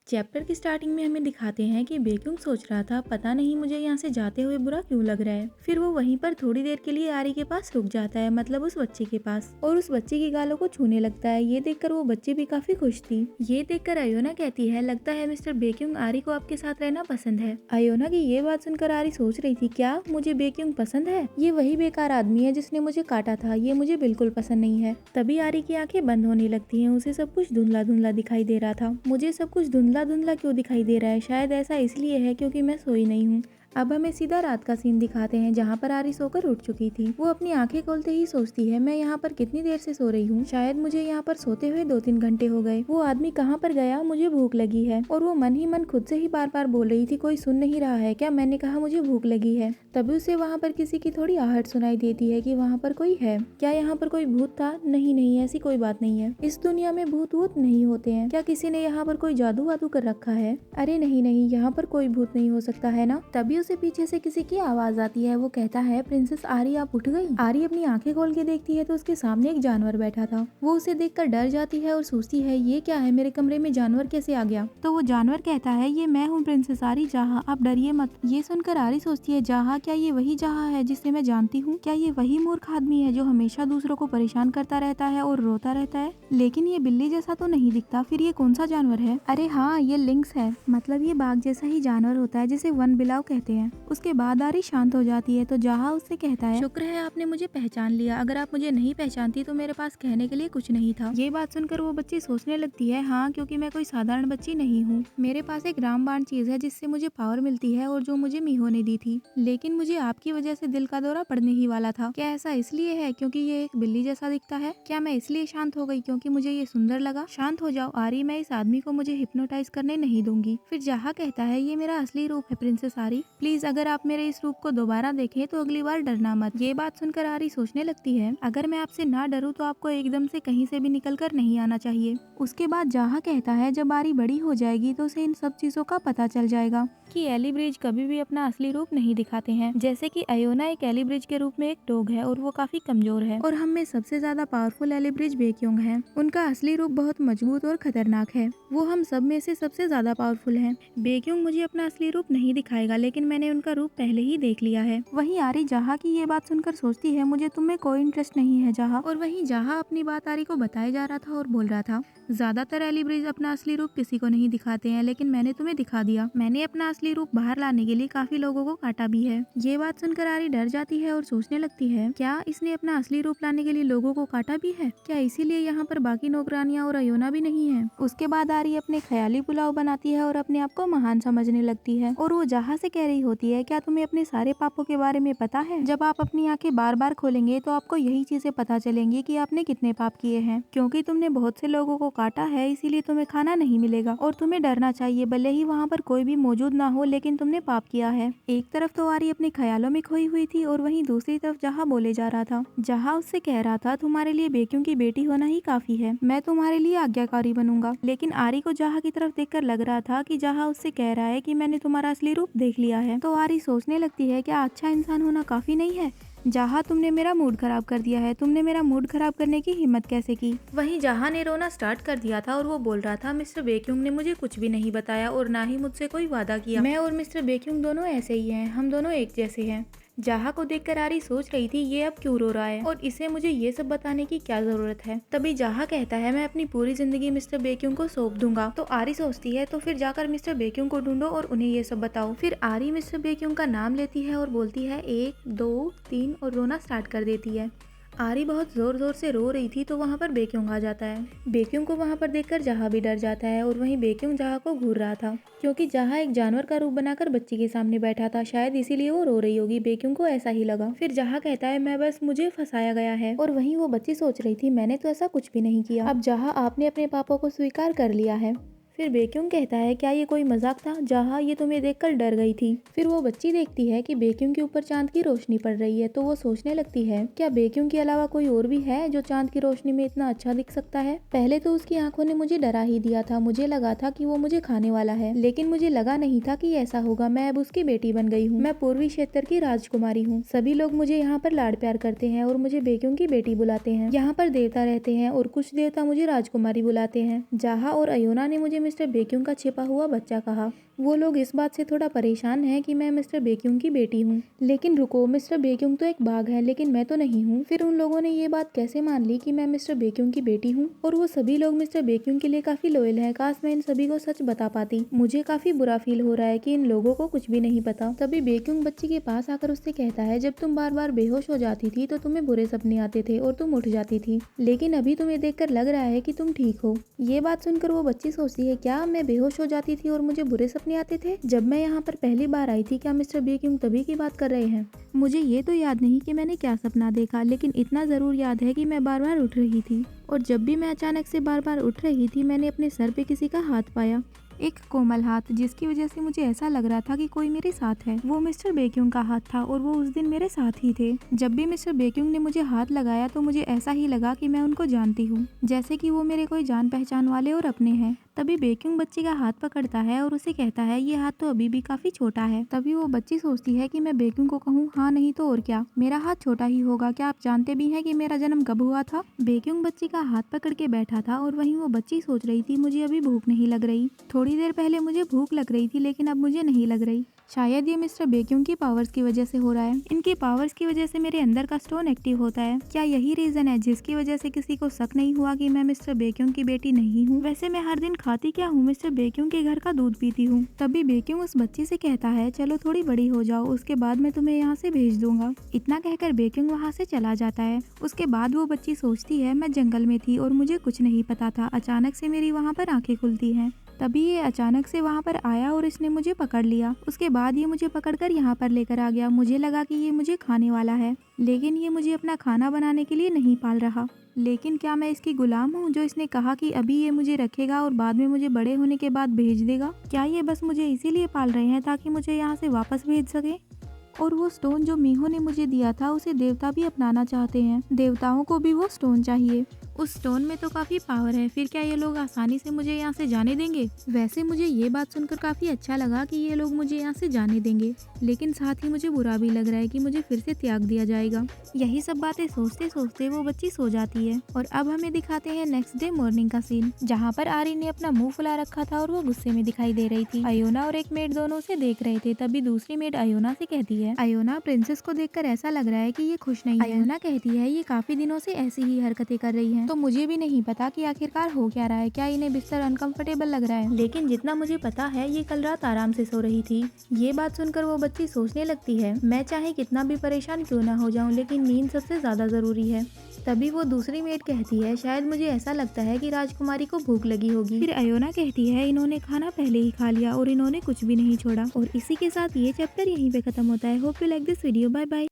Chapter की starting में हमें दिखाते हैं कि बेक्युंग सोच रहा था पता नहीं मुझे यहाँ से जाते हुए बुरा क्यों लग रहा है। फिर वो वहीं पर थोड़ी देर के लिए आरी के पास रुक जाता है, मतलब उस बच्चे के पास, और उस बच्चे की गालों को छूने लगता है। ये देखकर वो बच्ची भी काफी खुश थी। ये देखकर अयोना कहती है, लगता है मिस्टर बेक्युंग आरी को आपके साथ रहना पसंद है। अयोना की ये बात सुनकर आरी सोच रही थी, क्या मुझे बेक्युंग पसंद है? ये वही बेकार आदमी है जिसने मुझे काटा था, ये मुझे बिल्कुल पसंद नहीं है। तभी आरी की आंखें बंद होने लगती हैं, उसे सब कुछ धुंधला धुंधला दिखाई दे रहा था। मुझे सब कुछ धुंधला धुंधला क्यों दिखाई दे रहा है? शायद ऐसा इसलिए है क्योंकि मैं सोई नहीं हूँ। अब हमें सीधा रात का सीन दिखाते हैं जहाँ पर आरी सोकर उठ चुकी थी। वो अपनी आंखें खोलते ही सोचती है, मैं यहाँ पर कितनी देर से सो रही हूँ, शायद मुझे यहाँ पर सोते हुए 2-3 घंटे हो गए। वो आदमी कहाँ पर गया? मुझे भूख लगी है। और वो मन ही मन खुद से ही बार बार बोल रही थी, कोई सुन नहीं रहा है क्या? मैंने कहा मुझे भूख लगी है। तभी उसे वहाँ पर किसी की थोड़ी आहट सुनाई देती है कि वहाँ पर कोई है। क्या यहाँ पर कोई भूत था? नहीं नहीं, ऐसी कोई बात नहीं है। इस दुनिया में भूत वूत नहीं होते हैं। क्या किसी ने यहाँ पर कोई जादू वादू कर रखा है? अरे नहीं नहीं, यहाँ पर कोई भूत नहीं हो सकता है ना। तभी उसे पीछे से किसी की आवाज आती है। वो कहता है, प्रिंसेस आरी आप उठ गई? आरी अपनी आंखें खोल के देखती है तो उसके सामने एक जानवर बैठा था। वो उसे देखकर डर जाती है और सोचती है, ये क्या है, मेरे कमरे में जानवर कैसे आ गया? तो वो जानवर कहता है, ये मैं हूँ प्रिंसेस आरी जहाँ, आप डरिए मत। ये सुनकर आरी सोचती है, जहाँ? क्या ये वही जहाँ है जिसे मैं जानती हूँ? क्या ये वही मूर्ख आदमी है जो हमेशा दूसरों को परेशान करता रहता है और रोता रहता है? लेकिन ये बिल्ली जैसा तो नहीं दिखता, फिर ये कौन सा जानवर है? अरे हाँ, ये लिंक्स है, मतलब ये बाघ जैसा ही जानवर होता है जिसे वन बिलाव कहते हैं। उसके बाद आरी शांत हो जाती है तो जहाँ उससे कहता है, शुक्र है आपने मुझे पहचान लिया, अगर आप मुझे नहीं पहचानती तो मेरे पास कहने के लिए कुछ नहीं था। ये बात सुनकर वो बच्ची सोचने लगती है, हाँ, क्योंकि मैं कोई साधारण बच्ची नहीं हूँ। मेरे पास एक रामबाण चीज है जिससे मुझे पावर मिलती है और जो मुझे मीहो ने दी थी। लेकिन मुझे आपकी वजह से दिल का दौरा पड़ने ही वाला था। क्या ऐसा इसलिए है क्योंकि ये एक बिल्ली जैसा दिखता है? क्या मैं इसलिए शांत हो गई क्योंकि मुझे ये सुंदर लगा? शांत हो जाओ आरी, मैं इस आदमी को मुझे हिप्नोटाइज करने नहीं दूंगी। फिर जहाँ कहता है, ये मेरा असली रूप है प्रिंसेस आरी, प्लीज अगर आप मेरे इस रूप को दोबारा देखें तो अगली बार डरना मत। ये बात सुनकर आरी सोचने लगती है, अगर मैं आपसे ना डरूं तो आपको एकदम से कहीं से भी निकल कर नहीं आना चाहिए। उसके बाद जहाँ कहता है, जब आरी बड़ी हो जाएगी तो उसे इन सब चीजों का पता चल जाएगा कि एलिब्रिज कभी भी अपना असली रूप नहीं दिखाते हैं। जैसे कि अयोना एक एलिब्रिज के रूप में एक डॉग है और वो काफी कमजोर है, और हम में सबसे ज्यादा पावरफुल एलिब्रिज बेक्युंग है। उनका असली रूप बहुत मजबूत और खतरनाक है, वो हम सब में से सबसे ज्यादा पावरफुल है। बेक्युंग मुझे अपना असली रूप नहीं दिखाएगा, लेकिन मैंने उनका रूप पहले ही देख लिया है। वहीं आरी जहाँ की ये बात सुनकर सोचती है, मुझे तुम में कोई इंटरेस्ट नहीं है जहाँ। और वहीं जहाँ अपनी बात आरी को बताया जा रहा था और बोल रहा था, ज्यादातर एलिब्रिज अपना असली रूप किसी को नहीं दिखाते हैं, लेकिन मैंने तुम्हें दिखा दिया। मैंने अपना असली रूप बाहर लाने के लिए काफी लोगों को काटा भी है। ये बात सुनकर आरी डर जाती है और सोचने लगती है, क्या इसने अपना असली रूप लाने के लिए लोगों को काटा भी है? क्या इसीलिए यहाँ पर बाकी नौकरानियाँ और अयोना भी नहीं है? उसके बाद आरी अपने ख्याली पुलाव बनाती है और अपने आप को महान समझने लगती है, और वो जहाँ से कह रही होती है, क्या तुम्हें अपने सारे पापों के बारे में पता है? जब आप अपनी आंखें बार बार खोलेंगे तो आपको यही चीजें पता चलेंगी कि आपने कितने पाप किए हैं। क्योंकि तुमने बहुत से लोगों को काटा है, इसीलिए तुम्हें खाना नहीं मिलेगा और तुम्हें डरना चाहिए, भले ही वहाँ पर कोई भी मौजूद ना हो, लेकिन तुमने पाप किया है। एक तरफ तो आरी अपने ख्यालों में खोई हुई थी और वहीं दूसरी तरफ जहाँ बोले जा रहा था, जहाँ उससे कह रहा था, तुम्हारे लिए बेक्युंग की बेटी होना ही काफी है, मैं तुम्हारे लिए आज्ञाकारी बनूंगा। लेकिन आरी को जहाँ की तरफ देखकर लग रहा था कि जहाँ उससे कह रहा है कि मैंने तुम्हारा असली रूप देख लिया है। तो आरी सोचने लगती है, क्या अच्छा इंसान होना काफी नहीं है? जहाँ तुमने मेरा मूड खराब कर दिया है, तुमने मेरा मूड खराब करने की हिम्मत कैसे की? वहीं जहाँ ने रोना स्टार्ट कर दिया था और वो बोल रहा था, मिस्टर बेक्युंग ने मुझे कुछ भी नहीं बताया और ना ही मुझसे कोई वादा किया। मैं और मिस्टर बेक्युंग दोनों ऐसे ही हैं, हम दोनों एक जैसे हैं। जहाँ को देखकर आरी सोच रही थी, ये अब क्यों रो रहा है और इसे मुझे ये सब बताने की क्या जरूरत है। तभी जहाँ कहता है, मैं अपनी पूरी जिंदगी मिस्टर बेक्युंग को सौंप दूंगा। तो आरी सोचती है, तो फिर जाकर मिस्टर बेक्युंग को ढूंढो और उन्हें ये सब बताओ। फिर आरी मिस्टर बेक्युंग का नाम लेती है और बोलती है 1 2 3 और रोना स्टार्ट कर देती है। आरी बहुत जोर जोर से रो रही थी तो वहाँ पर बेक्युंग आ जाता है। बेक्युंग को वहाँ पर देखकर जहाँ भी डर जाता है और वहीं बेक्युंग जहाँ को घूर रहा था, क्योंकि जहाँ एक जानवर का रूप बनाकर बच्ची के सामने बैठा था, शायद इसीलिए वो रो रही होगी। बेक्युंग को ऐसा ही लगा। फिर जहाँ कहता है, मैं बस, मुझे फंसाया गया है। और वहीं वो बच्ची सोच रही थी, मैंने तो ऐसा कुछ भी नहीं किया। अब जहाँ आपने अपने पापों को स्वीकार कर लिया है। फिर बेक्युंग कहता है, क्या ये कोई मजाक था? जहाँ ये तुम्हें देखकर डर गई थी। फिर वो बच्ची देखती है कि बेक्युंग के ऊपर चांद की रोशनी पड़ रही है, तो वो सोचने लगती है, क्या बेक्युंग के अलावा कोई और भी है जो चांद की रोशनी में इतना अच्छा दिख सकता है? पहले तो उसकी आंखों ने मुझे डरा ही दिया था, मुझे लगा था कि वो मुझे खाने वाला है, लेकिन मुझे लगा नहीं था कि ऐसा होगा। मैं अब उसकी बेटी बन गई हूँ, मैं पूर्वी क्षेत्र की राजकुमारी हूँ। सभी लोग मुझे यहाँ पर लाड प्यार करते हैं और मुझे बेक्युंग की बेटी बुलाते हैं। यहाँ पर देवता रहते हैं और कुछ देवता मुझे राजकुमारी बुलाते हैं। जहाँ और अयोना ने मुझे मिस्टर बेक्यूंग का छिपा हुआ बच्चा कहा। वो लोग इस बात से थोड़ा परेशान हैं कि मैं मिस्टर बेक्यूंग की बेटी हूँ। लेकिन रुको, मिस्टर बेक्यूंग तो एक बाघ है लेकिन मैं तो नहीं हूँ। फिर उन लोगों ने ये बात कैसे मान ली कि मैं मिस्टर बेक्यूंग की बेटी हूँ? और वो सभी लोग मिस्टर बेक्यूंग के लिए काफी लॉयल हैं। काश मैं इन सभी को सच बता पाती। मुझे काफी बुरा फील हो रहा है कि इन लोगों को कुछ भी नहीं पता। तभी बेक्यूंग बच्ची के पास आकर उससे कहता है, जब तुम बार बार बेहोश हो जाती थी तो तुम्हें बुरे सपने आते थे और तुम उठ जाती थी, लेकिन अभी तुम्हें देखकर लग रहा है कि तुम ठीक हो। ये बात सुनकर वो बच्ची सोचती है, क्या मैं बेहोश हो जाती थी और मुझे बुरे सपने आते थे? जब मैं यहाँ पर पहली बार आई थी, क्या मिस्टर बेक्यूंग तभी की बात कर रहे हैं? मुझे ये तो याद नहीं कि मैंने क्या सपना देखा, लेकिन इतना जरूर याद है कि मैं बार बार उठ रही थी और जब भी मैं अचानक से बार बार उठ रही थी, मैंने अपने सर पे किसी का हाथ पाया, एक कोमल हाथ, जिसकी वजह से मुझे ऐसा लग रहा था कि कोई मेरे साथ है। वो मिस्टर बेक्यूंग का हाथ था और वो उस दिन मेरे साथ ही थे। जब भी मिस्टर बेक्यूंग ने मुझे हाथ लगाया तो मुझे ऐसा ही लगा कि मैं उनको जानती हूँ, जैसे कि वो मेरे कोई जान पहचान वाले और अपने हैं। तभी बेक्यूंग बच्ची का हाथ पकड़ता है और उसे कहता है, ये हाथ तो अभी भी काफी छोटा है। तभी वो बच्ची सोचती है कि मैं बेक्यूंग को कहूँ, हाँ नहीं तो और क्या, मेरा हाथ छोटा ही होगा, क्या आप जानते भी हैं कि मेरा जन्म कब हुआ था? बेक्यूंग बच्ची का हाथ पकड़ के बैठा था और वहीं वो बच्ची सोच रही थी, मुझे अभी भूख नहीं लग रही। थोड़ी देर पहले मुझे भूख लग रही थी लेकिन अब मुझे नहीं लग रही। शायद ये मिस्टर बेक्यूंग की पावर्स की वजह से हो रहा है। इनकी पावर्स की वजह से मेरे अंदर का स्टोन एक्टिव होता है। क्या यही रीजन है जिसकी वजह से किसी को शक नहीं हुआ कि मैं मिस्टर बेक्यूंग की बेटी नहीं हूँ? वैसे मैं हर दिन खाती क्या हूँ? मिस्टर बेक्यूंग के घर का दूध पीती हूँ। तभी बेक्यूंग उस बच्ची से कहता है, चलो थोड़ी बड़ी हो जाओ, उसके बाद मैं तुम्हें यहाँ से भेज दूंगा। इतना कहकर बेक्यूंग वहाँ से चला जाता है। उसके बाद वो बच्ची सोचती है, मैं जंगल में थी और मुझे कुछ नहीं पता था, अचानक से मेरी वहाँ पर आंखें खुलती हैं। तभी ये अचानक से वहाँ पर आया और इसने मुझे पकड़ लिया। उसके बाद ये मुझे पकड़कर यहाँ पर लेकर आ गया। मुझे लगा कि ये मुझे खाने वाला है, लेकिन ये मुझे अपना खाना बनाने के लिए नहीं पाल रहा। लेकिन क्या मैं इसकी गुलाम हूँ जो इसने कहा कि अभी ये मुझे रखेगा और बाद में मुझे बड़े होने के बाद भेज देगा? क्या ये बस मुझे इसीलिए पाल रहे हैं ताकि मुझे यहाँ से वापस भेज सके? और वो स्टोन जो मीहो ने मुझे दिया था, उसे देवता भी अपनाना चाहते हैं। देवताओं को भी वो स्टोन चाहिए। उस स्टोन में तो काफी पावर है, फिर क्या ये लोग आसानी से मुझे यहाँ से जाने देंगे? वैसे मुझे ये बात सुनकर काफी अच्छा लगा कि ये लोग मुझे यहाँ से जाने देंगे, लेकिन साथ ही मुझे बुरा भी लग रहा है कि मुझे फिर से त्याग दिया जाएगा। यही सब बातें सोचते सोचते वो बच्ची सो जाती है और अब हमें दिखाते हैं नेक्स्ट डे मॉर्निंग का सीन, जहाँ पर आरी ने अपना मुंह फुला रखा था और वो गुस्से में दिखाई दे रही थी। अयोना और एक मेड दोनों उसे देख रहे थे। तभी दूसरी मेड अयोना से कहती है, अयोना, प्रिंसेस को देखकर ऐसा लग रहा है कि ये खुश नहीं है। अयोना कहती है, ये काफी दिनों से ऐसी ही हरकतें कर रही है, तो मुझे भी नहीं पता कि आखिरकार हो क्या रहा है। क्या इन्हें बिस्तर अनकंफर्टेबल लग रहा है? लेकिन जितना मुझे पता है ये कल रात आराम से सो रही थी। ये बात सुनकर वो बच्ची सोचने लगती है, मैं चाहे कितना भी परेशान क्यों ना हो जाऊं, लेकिन नींद सबसे ज्यादा जरूरी है। तभी वो दूसरी मेड कहती है, शायद मुझे ऐसा लगता है कि राजकुमारी को भूख लगी होगी। फिर अयोना कहती है, इन्होंने खाना पहले ही खा लिया और इन्होंने कुछ भी नहीं छोड़ा। और इसी के साथ ये चैप्टर यहीं पे खत्म होता है। Hope you like this video. Bye bye.